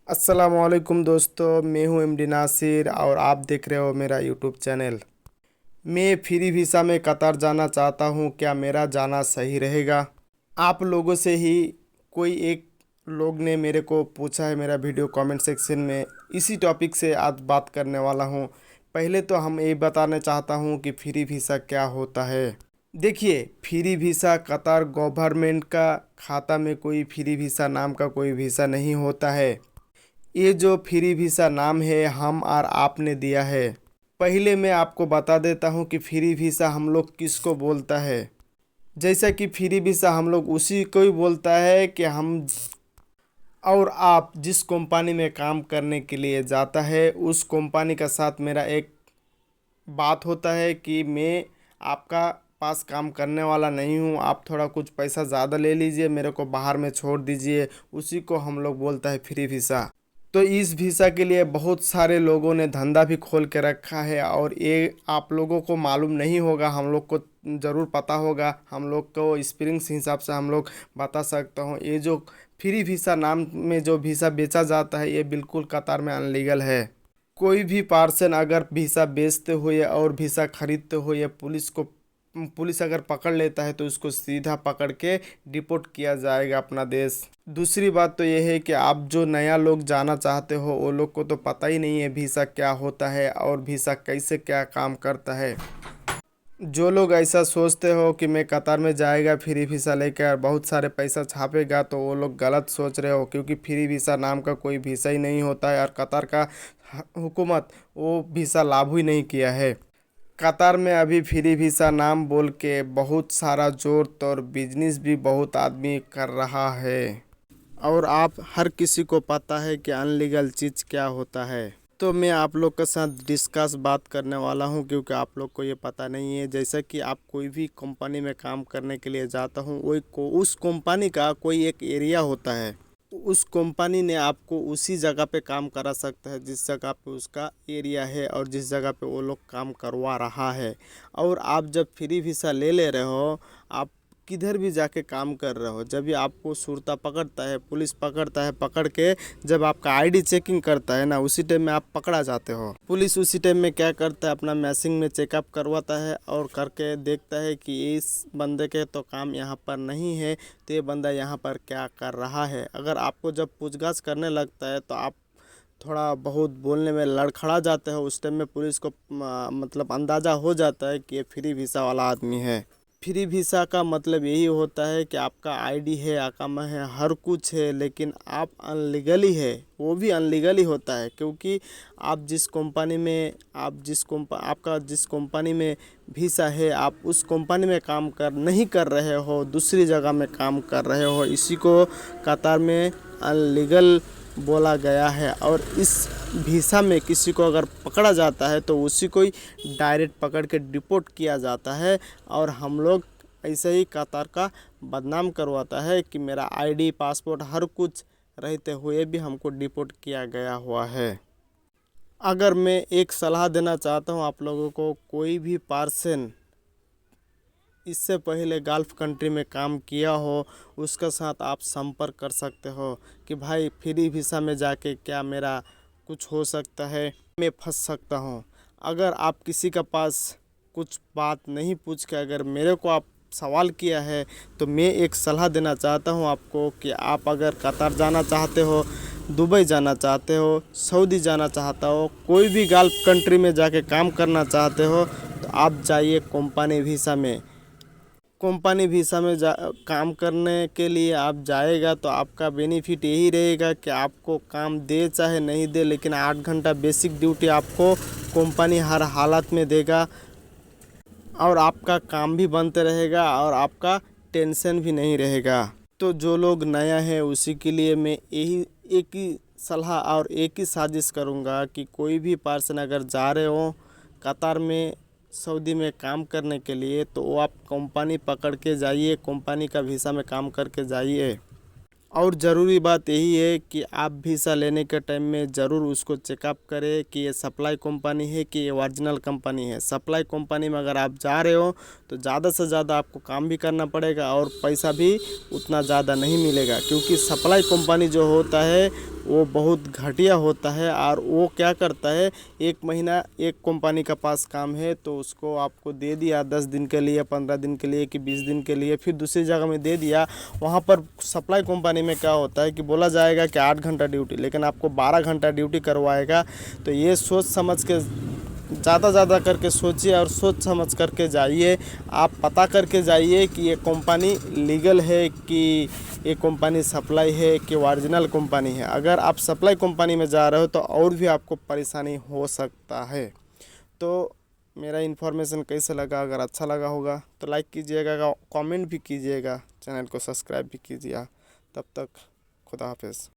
अस्सलामुअलैकुम दोस्तों, मैं हूं एमडी नासिर और आप देख रहे हो मेरा यूट्यूब चैनल। मैं फ्री वीज़ा में कतार जाना चाहता हूं, क्या मेरा जाना सही रहेगा? आप लोगों से ही कोई एक लोग ने मेरे को पूछा है मेरा वीडियो कमेंट सेक्शन में। इसी टॉपिक से आज बात करने वाला हूं। पहले तो हम ये बताना चाहता हूं कि फ्री वीज़ा क्या होता है। देखिए, फ्री वीज़ा कतार गवर्नमेंट का खाता में कोई फ्री वीज़ा नाम का कोई वीज़ा नहीं होता है। ये जो फ्री वीज़ा नाम है हम और आपने दिया है। पहले मैं आपको बता देता हूँ कि फ्री वीज़ा हम लोग किसको बोलता है। जैसा कि फ्री वीज़ा हम लोग उसी को ही बोलता है कि हम और आप जिस कंपनी में काम करने के लिए जाता है उस कंपनी का साथ मेरा एक बात होता है कि मैं आपका पास काम करने वाला नहीं हूँ, आप थोड़ा कुछ पैसा ज़्यादा ले लीजिए, मेरे को बाहर में छोड़ दीजिए। उसी को हम लोग बोलता है फ्री वीज़ा। तो इस वीज़ा के लिए बहुत सारे लोगों ने धंधा भी खोल के रखा है और ये आप लोगों को मालूम नहीं होगा, हम लोग को ज़रूर पता होगा। हम लोग को एक्सपीरियंस हिसाब से हम लोग बता सकता हूँ, ये जो फ्री वीज़ा नाम में जो वीज़ा बेचा जाता है ये बिल्कुल कतार में अनलीगल है। कोई भी पर्सन अगर वीज़ा बेचते हुए और वीज़ा खरीदते हुए पुलिस अगर पकड़ लेता है तो उसको सीधा पकड़ के डिपोर्ट किया जाएगा अपना देश। दूसरी बात तो ये है कि आप जो नया लोग जाना चाहते हो वो लोग को तो पता ही नहीं है वीज़ा क्या होता है और वीज़ा कैसे क्या काम करता है। जो लोग ऐसा सोचते हो कि मैं कतार में जाएगा फ्री वीज़ा लेकर बहुत सारे पैसा छापेगा, तो वो लोग गलत सोच रहे हो, क्योंकि फ्री वीज़ा नाम का कोई वीज़ा ही नहीं होता है और कतार का हुकूमत वो वीज़ा लागू ही नहीं किया है। कतार में अभी फ्री वीज़ा नाम बोल के बहुत सारा जोर तोड़ बिजनेस भी बहुत आदमी कर रहा है और आप हर किसी को पता है कि अनलीगल चीज़ क्या होता है। तो मैं आप लोग के साथ डिस्कस बात करने वाला हूं, क्योंकि आप लोग को ये पता नहीं है। जैसा कि आप कोई भी कंपनी में काम करने के लिए जाता हूं, वही को उस कंपनी का कोई एक एरिया होता है। उस कंपनी ने आपको उसी जगह पे काम करा सकता है जिस जगह पे उसका एरिया है और जिस जगह पे वो लोग काम करवा रहा है। और आप जब फ्री वीज़ा ले ले रहे हो, आप किधर भी जाके काम कर रहे हो, जब भी आपको सुरता पकड़ता है, पुलिस पकड़ता है, पकड़ के जब आपका आईडी चेकिंग करता है ना, उसी टाइम में आप पकड़ा जाते हो। पुलिस उसी टाइम में क्या करता है, अपना मैसिंग में चेकअप करवाता है और करके देखता है कि इस बंदे के तो काम यहाँ पर नहीं है, तो ये बंदा यहाँ पर क्या कर रहा है। अगर आपको जब पूछताछ करने लगता है तो आप थोड़ा बहुत बोलने में लड़खड़ा जाते हो, उस टाइम में पुलिस को मतलब अंदाज़ा हो जाता है कि ये फ्री वीज़ा वाला आदमी है। फ्री वीज़ा का मतलब यही होता है कि आपका आईडी है, अकामा है, हर कुछ है, लेकिन आप अनलीगली है। वो भी अनलीगली होता है, क्योंकि आप जिस कंपनी में आपका जिस कंपनी में वीज़ा है, आप उस कंपनी में काम कर नहीं कर रहे हो, दूसरी जगह में काम कर रहे हो। इसी को कतार में अनलीगल बोला गया है। और इस वीज़ा में किसी को अगर पकड़ा जाता है तो उसी को ही डायरेक्ट पकड़ के डिपोर्ट किया जाता है। और हम लोग ऐसे ही कतार का बदनाम करवाता है कि मेरा आईडी, पासपोर्ट, हर कुछ रहते हुए भी हमको डिपोर्ट किया गया हुआ है। अगर मैं एक सलाह देना चाहता हूँ आप लोगों को, कोई भी पर्सन इससे पहले गल्फ़ कंट्री में काम किया हो उसके साथ आप संपर्क कर सकते हो कि भाई फ्री वीज़ा में जाके क्या मेरा कुछ हो सकता है, मैं फंस सकता हूँ। अगर आप किसी का पास कुछ बात नहीं पूछ के अगर मेरे को आप सवाल किया है, तो मैं एक सलाह देना चाहता हूँ आपको कि आप अगर कतार जाना चाहते हो, दुबई जाना चाहते हो, सऊदी जाना चाहता हो, कोई भी गल्फ़ कंट्री में जाके काम करना चाहते हो, तो आप जाइए कंपनी वीज़ा में। कंपनी वीज़ा में काम करने के लिए आप जाएगा तो आपका बेनिफिट यही रहेगा कि आपको काम दे चाहे नहीं दे, लेकिन 8 घंटा बेसिक ड्यूटी आपको कंपनी हर हालत में देगा और आपका काम भी बनते रहेगा और आपका टेंशन भी नहीं रहेगा। तो जो लोग नया है उसी के लिए मैं यही एक ही सलाह और एक ही साजिश करूँगा कि कोई भी पर्सन अगर जा रहे हो कतार में, सऊदी में काम करने के लिए, तो वो आप कंपनी पकड़ के जाइए, कंपनी का वीज़ा में काम करके जाइए। और ज़रूरी बात यही है कि आप वीज़ा लेने के टाइम में ज़रूर उसको चेकअप करें कि ये सप्लाई कंपनी है कि ये ओरिजिनल कंपनी है। सप्लाई कंपनी में अगर आप जा रहे हो तो ज़्यादा से ज़्यादा आपको काम भी करना पड़ेगा और पैसा भी उतना ज़्यादा नहीं मिलेगा, क्योंकि सप्लाई कंपनी जो होता है वो बहुत घटिया होता है। और वो क्या करता है, एक महीना एक कंपनी का पास काम है तो उसको आपको दे दिया 10 दिन के लिए, 15 दिन के लिए कि 20 दिन के लिए, फिर दूसरी जगह में दे दिया। वहाँ पर सप्लाई कंपनी में क्या होता है कि बोला जाएगा कि 8 घंटा ड्यूटी, लेकिन आपको 12 घंटा ड्यूटी करवाएगा। तो ये सोच समझ के ज़्यादा करके सोचिए और सोच समझ करके जाइए। आप पता करके जाइए कि ये कंपनी लीगल है कि ये कंपनी सप्लाई है कि ओरिजिनल कंपनी है। अगर आप सप्लाई कंपनी में जा रहे हो तो और भी आपको परेशानी हो सकता है। तो मेरा इन्फॉर्मेशन कैसे लगा, अगर अच्छा लगा होगा तो लाइक कीजिएगा, कमेंट भी कीजिएगा, चैनल को सब्सक्राइब भी कीजिए। तब तक खुदा हाफिज़।